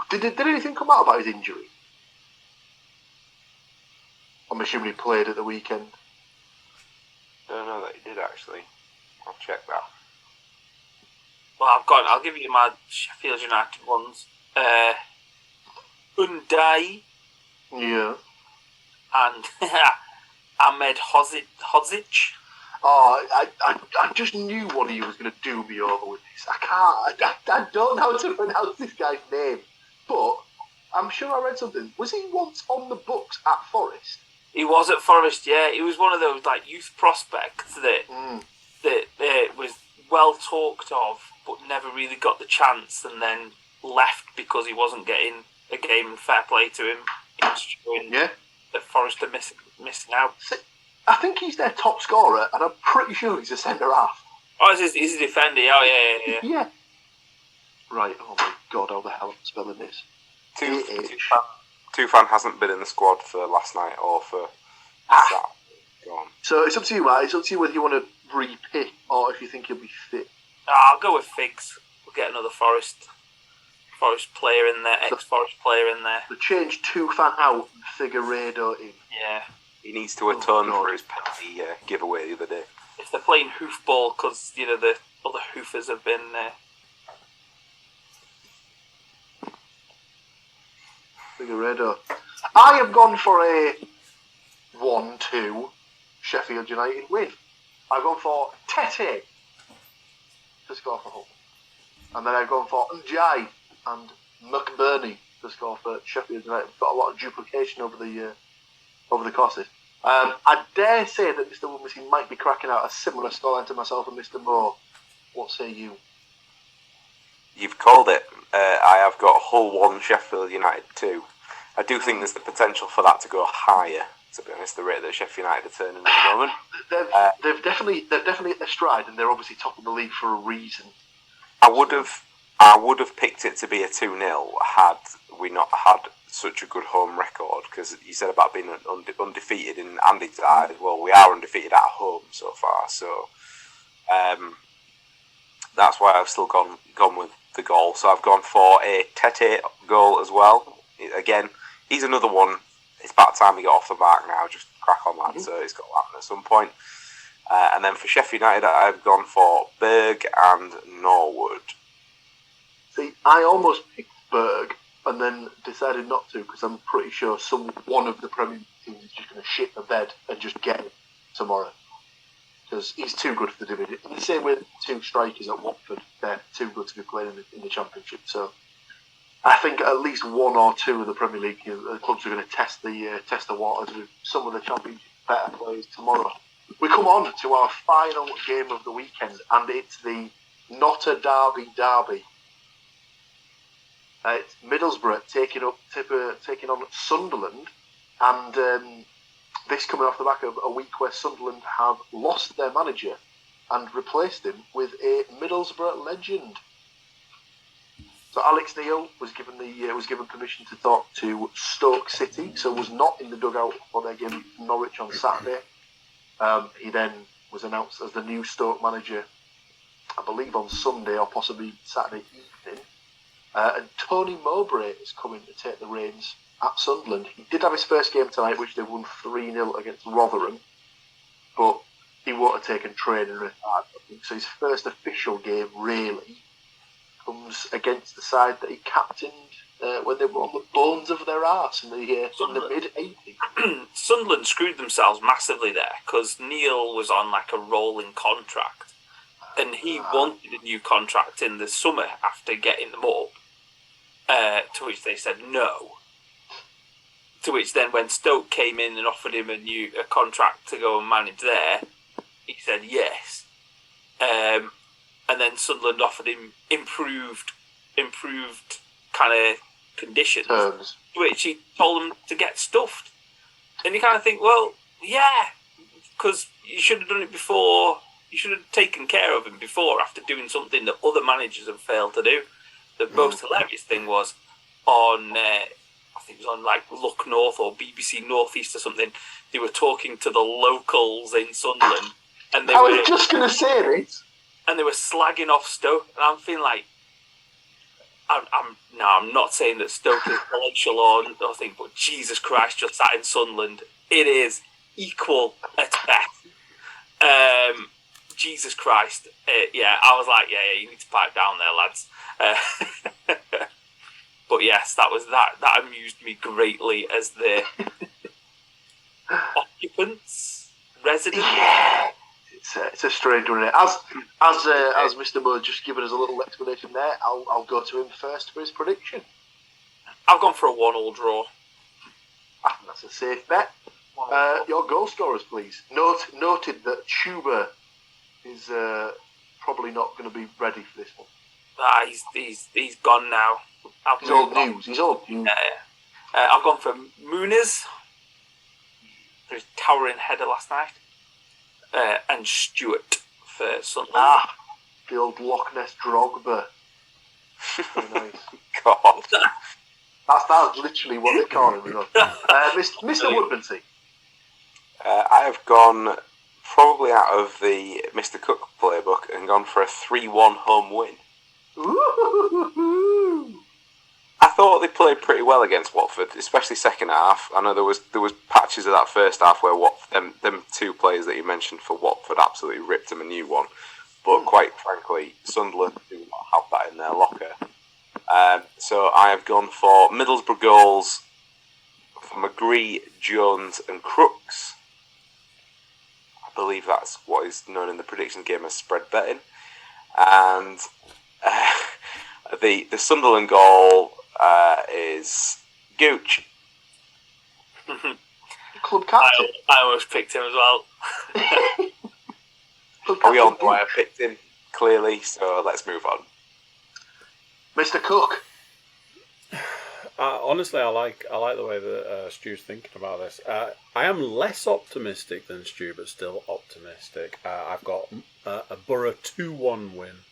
Did anything come out about his injury? I'm assuming he played at the weekend. Don't know that he did actually. I'll check that. Well, I'll give you my Sheffield United ones. Undai. Yeah. And Ahmed Hodzic. Oh, I just knew one of you was going to do me over with this. I don't know how to pronounce this guy's name, but I'm sure I read something. Was he once on the books at Forest? He was at Forest, yeah. He was one of those youth prospects that was well talked of, but never really got the chance, and then left because he wasn't getting a game. And fair play to him. He was showing that Forest are missing out. I think he's their top scorer, and I'm pretty sure he's a centre half. Oh, he's a defender. Oh, yeah. Yeah. Right. Oh my God, how the hell am I spelling this? Tufan hasn't been in the squad for last night or for that. Go on. So it's up to you, Matt. It's up to you whether you want to re-pick or if you think he'll be fit. I'll go with Figs. We'll get another Forest player in there, ex-Forest player in there. The change Tufan out and Figueiredo in. Yeah. He needs to atone for his penalty giveaway the other day. If they're playing hoofball, because the other hoofers have been. Figueiredo. I have gone for a 1-2 Sheffield United win. I've gone for Tete to score for Hull. And then I've gone for Njai and McBurney to score for Sheffield United. We've got a lot of duplication over the courses. I dare say that Mr. Woodmansey might be cracking out a similar scoreline to myself and Mr. Moore. What say you? You've called it. I have got Hull 1, Sheffield United 2. I do think there's the potential for that to go higher, to be honest, the rate that Sheffield United are turning at the moment. They've definitely at their stride, and they're obviously top of the league for a reason. I would have picked it to be a 2-0 had we not had such a good home record, because you said about being undefeated in Andy's side. Well, we are undefeated at home so far, so that's why I've still gone with the goal. So I've gone for a Tete goal as well. Again, he's another one. It's about time he got off the mark now. Just crack on that. So it's got to happen at some point. And then for Sheffield United, I've gone for Berg and Norwood. See, I almost picked Berg and then decided not to because I'm pretty sure one of the Premier teams is just going to shit the bed and just get him. tomorrow because he's too good for the division. And the same with 2 strikers at Watford; they're too good to be playing in the Championship. So I think at least 1 or 2 of the Premier League clubs are going to test the waters with some of the Championship better players tomorrow. We come on to our final game of the weekend, and it's the not a derby. It's Middlesbrough taking on Sunderland, and this coming off the back of a week where Sunderland have lost their manager and replaced him with a Middlesbrough legend. So Alex Neil was given permission to talk to Stoke City, so was not in the dugout for their game against Norwich on Saturday. He then was announced as the new Stoke manager, I believe on Sunday or possibly Saturday evening. And Tony Mowbray is coming to take the reins at Sunderland. He did have his first game tonight, which they won 3-0 against Rotherham, but he won't have taken training really hard, I think. So his first official game really comes against the side that he captained when they were on the bones of their arse in the mid-80s. Sunderland screwed themselves massively there because Neil was on like a rolling contract, and he wanted a new contract in the summer after getting them up. To which they said no. To which then when Stoke came in and offered him a contract to go and manage there, he said yes. And then Sunderland offered him improved kind of conditions, to which he told them to get stuffed. And you kind of think, well, yeah, because you should have done it before. You should have taken care of him before, after doing something that other managers have failed to do. The most hilarious thing was on, I think it was on like Look North or BBC North East or something. They were talking to the locals in Sunderland, and I was just going to say this. And they were slagging off Stoke, and I'm feeling like, I'm not saying that Stoke is palatial or nothing, but Jesus Christ, just sat in Sunderland, it is equal at best. Jesus Christ, I was like, yeah, you need to pipe down there, lads. But yes, that amused me greatly as the occupants, residents. Yeah. It's a strange one, isn't it? As Mr. Moore just given us a little explanation there, I'll go to him first for his prediction. I've gone for a 1-1 draw. I think that's a safe bet. Your goal scorers, please. Noted that Chuba is probably not going to be ready for this one. He's gone now. He's old news. I've gone for Muniz for his towering header last night. And Stuart for Sunderland. The old Loch Ness Drogba. Very nice. God. That's literally what they call him. Mr. Woodmansey. I have gone probably out of the Mr. Cook playbook and gone for a 3-1 home win. Ooh. I thought they played pretty well against Watford, especially second half. I know there was patches of that first half where them 2 players that you mentioned for Watford absolutely ripped them a new one. But quite frankly, Sunderland do not have that in their locker. So I have gone for Middlesbrough goals for McGree, Jones and Crooks. I believe that's what is known in the predictions game as spread betting. And the Sunderland goal is Gooch. Club captain. I almost picked him as well. We all know why I picked him, clearly, so let's move on. Mr. Cook. Honestly, I like the way that Stu's thinking about this. I am less optimistic than Stu, but still optimistic. I've got a Borough 2-1 win.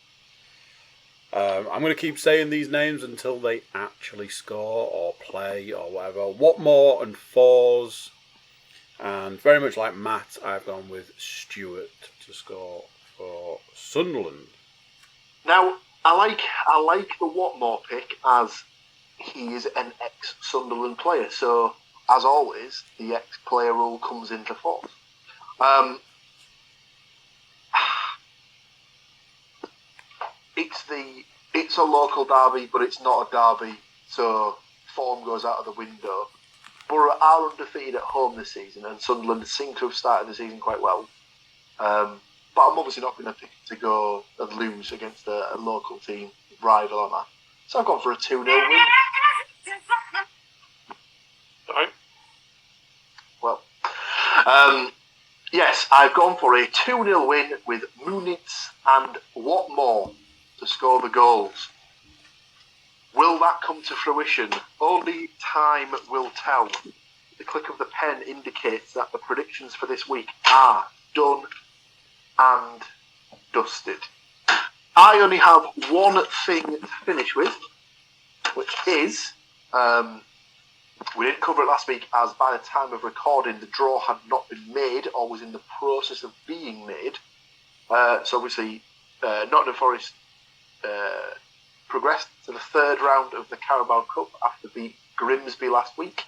I'm going to keep saying these names until they actually score or play or whatever. Watmore and Fours, and very much like Matt, I've gone with Stuart to score for Sunderland. Now, I like the Watmore pick as he is an ex-Sunderland player. So, as always, the ex-player rule comes into force. It's a local derby, but it's not a derby, so form goes out of the window. Borough are undefeated at home this season, and Sunderland seem to have started the season quite well. But I'm obviously not going to pick to go and lose against a local team rival on that. So I've gone for a 2-0 win. Right. Well, yes, I've gone for a 2-0 win with Munitz and Watmore to score the goals. Will that come to fruition? Only time will tell. The click of the pen indicates that the predictions for this week are done and dusted. I only have one thing to finish with, which is, we didn't cover it last week as by the time of recording the draw had not been made or was in the process of being made. So obviously Nottingham Forest progressed to the third round of the Carabao Cup after beating Grimsby last week,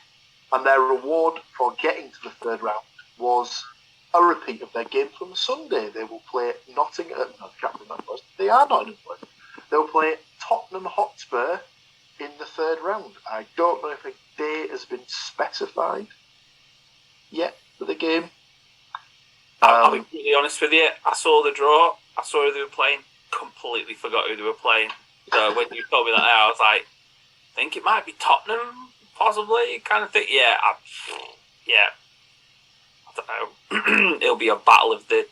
and their reward for getting to the third round was a repeat of their game from Sunday. They will play Nottingham. No, I can't remember. They are Nottingham Forest. They will play Tottenham Hotspur in the third round. I don't know if a day has been specified yet for the game. I'll be really honest with you. I saw the draw. I saw who they were playing. Completely forgot who they were playing. So when you told me that, I was like, I think it might be Tottenham, possibly, kind of thing. Yeah. I don't know. It'll be a battle of the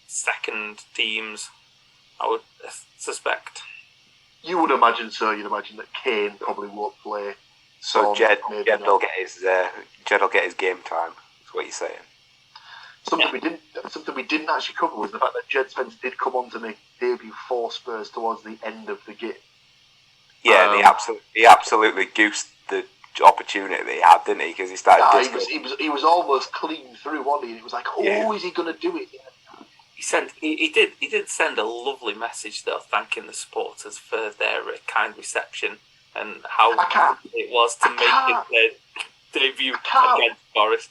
second teams, I would suspect. You would imagine so. You'd imagine that Kane probably won't play. So Jed will get his game time. That's what you're saying. Something we didn't actually cover was the fact that Jed Spence did come on to make debut for Spurs towards the end of the game. Yeah, and he absolutely goosed the opportunity that he had, didn't he? Because he started. He was almost clean through, wasn't he? And it was like, is he going to do it? He did send a lovely message though, thanking the supporters for their kind reception and how it was to make their debut against Forest.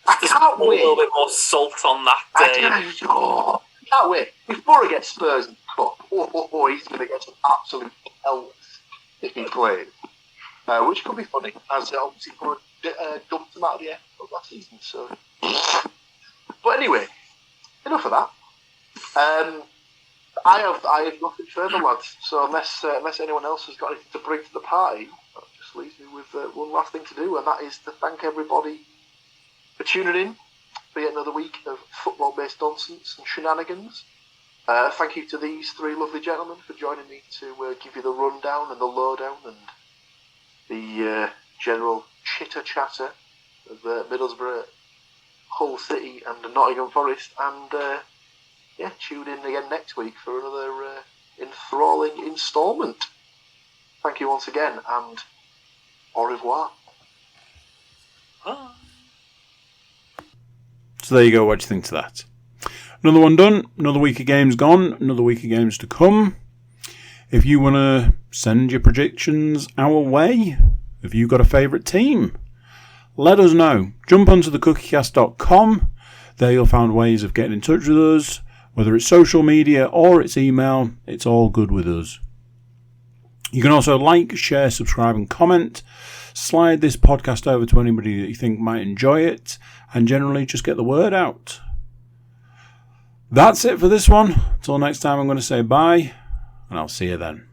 I can't wait. A little bit more salt on that day. I can't wait. If Borough gets Spurs in the Cup, he's going to get some absolute pelts if he plays. Which could be funny, as obviously Borough dumped him out of the FA last season. So, but anyway, enough of that. I have nothing further, lads. So unless anyone else has got anything to bring to the party, that just leaves me with one last thing to do, and that is to thank everybody for tuning in for yet another week of football-based nonsense and shenanigans. Thank you to these three lovely gentlemen for joining me to give you the rundown and the lowdown and the general chitter-chatter of Middlesbrough, Hull City and Nottingham Forest. And tune in again next week for another enthralling instalment. Thank you once again, and au revoir. So there you go, what do you think to that? Another one done, another week of games gone, another week of games to come. If you want to send your predictions our way, have you got a favourite team? Let us know. Jump onto thecookiecast.com. There you'll find ways of getting in touch with us. Whether it's social media or it's email, it's all good with us. You can also like, share, subscribe and comment. Slide this podcast over to anybody that you think might enjoy it, and generally just get the word out. That's it for this one. Until next time, I'm going to say bye, and I'll see you then.